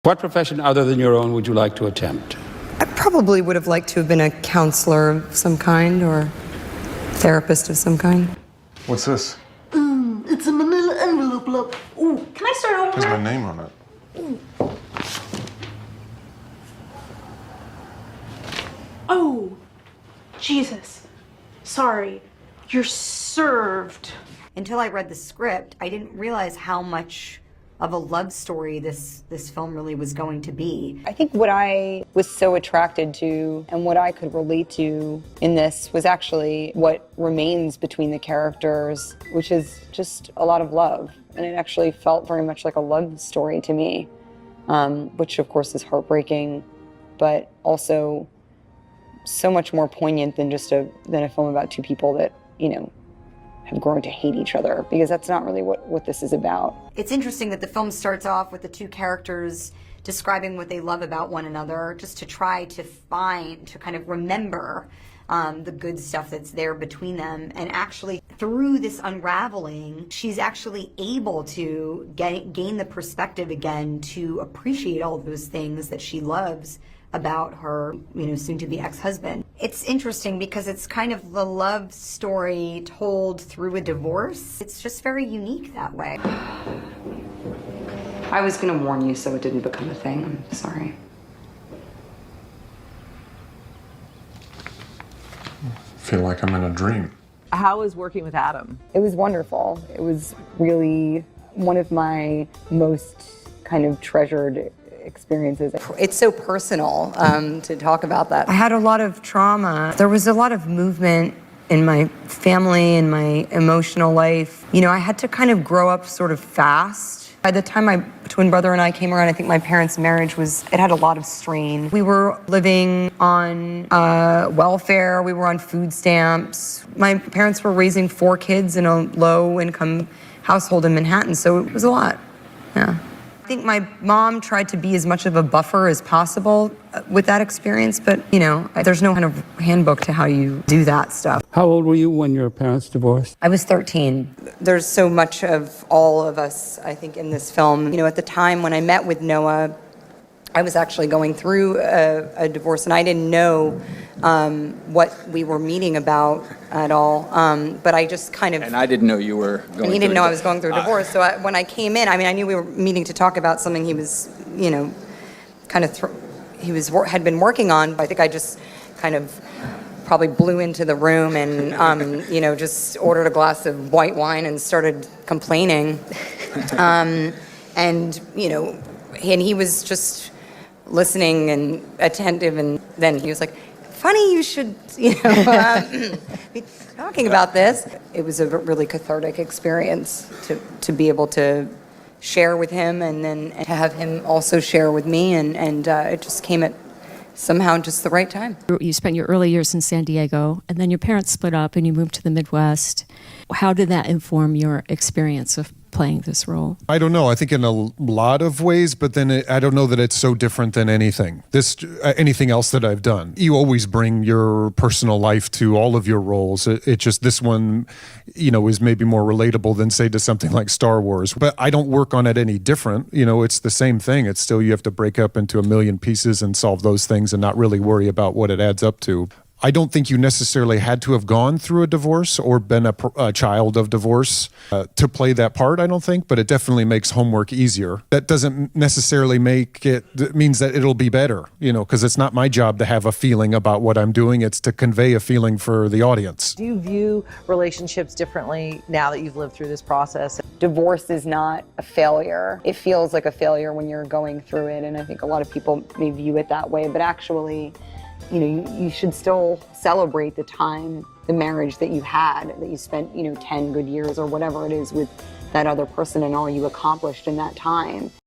What profession other than your own would you like to attempt? I probably would have liked to have been a counselor of some kind or therapist of some kind. What's this? It's a manila envelope, love. Ooh, can I start over? There's my name on it. Oh, Jesus. Sorry. You're served. Until I read the script, I didn't realize how much of a love story this film really was going to be. I think what I was so attracted to and what I could relate to in this was actually what remains between the characters, which is just a lot of love. And it actually felt very much like a love story to me, which of course is heartbreaking, but also so much more poignant than just than a film about two people that, you know, have grown to hate each other, because that's not really what this is about. It's interesting that the film starts off with the two characters describing what they love about one another, just to try to kind of remember the good stuff that's there between them. And actually, through this unraveling, she's actually able to gain the perspective again to appreciate all of those things that she loves about her, you know, soon-to-be ex-husband. It's interesting because it's kind of the love story told through a divorce. It's just very unique that way. I was going to warn you so it didn't become a thing. I'm sorry. I feel like I'm in a dream. How was working with Adam? It was wonderful. It was really one of my most kind of treasured experiences. It's so personal to talk about that. I had a lot of trauma. There was a lot of movement in my family and my emotional life. You know, I had to kind of grow up sort of fast. By the time my twin brother and I came around, I think my parents' marriage it had a lot of strain. We were living on welfare, we were on food stamps. My parents were raising 4 kids in a low-income household in Manhattan, so it was a lot, yeah. I think my mom tried to be as much of a buffer as possible with that experience, but, you know, there's no kind of handbook to how you do that stuff. How old were you when your parents divorced? I was 13. There's so much of all of us, I think, in this film. You know, at the time when I met with Noah, I was actually going through a divorce, and I didn't know what we were meeting about at all. But I just kind of... And I didn't know you were going through... And he didn't know I was going through a divorce. So when I came in, I mean, I knew we were meeting to talk about something he was, you know, kind of... had been working on, but I think I just kind of probably blew into the room and, you know, just ordered a glass of white wine and started complaining. And, you know, and he was just listening and attentive, and then he was like, funny you should, you know, be talking about this. It was a really cathartic experience to be able to share with him, and then to have him also share with me, and it just came at somehow just the right time. You spent your early years in San Diego, and then your parents split up and you moved to the Midwest. How did that inform your experience of playing this role? I don't know. I think in a lot of ways, but then I don't know that it's so different than anything else that I've done. You always bring your personal life to all of your roles. It just, this one, you know, is maybe more relatable than, say, to something like Star Wars. But I don't work on it any different. You know, it's the same thing. It's still, you have to break up into a million pieces and solve those things and not really worry about what it adds up to. I don't think you necessarily had to have gone through a divorce or been a child of divorce to play that part, I don't think, but it definitely makes homework easier. That doesn't necessarily it means that it'll be better, you know, because it's not my job to have a feeling about what I'm doing. It's to convey a feeling for the audience. Do you view relationships differently now that you've lived through this process? Divorce is not a failure. It feels like a failure when you're going through it, and I think a lot of people may view it that way, but actually, you know, you should still celebrate the marriage that you had, that you spent, you know, 10 good years or whatever it is with that other person and all you accomplished in that time.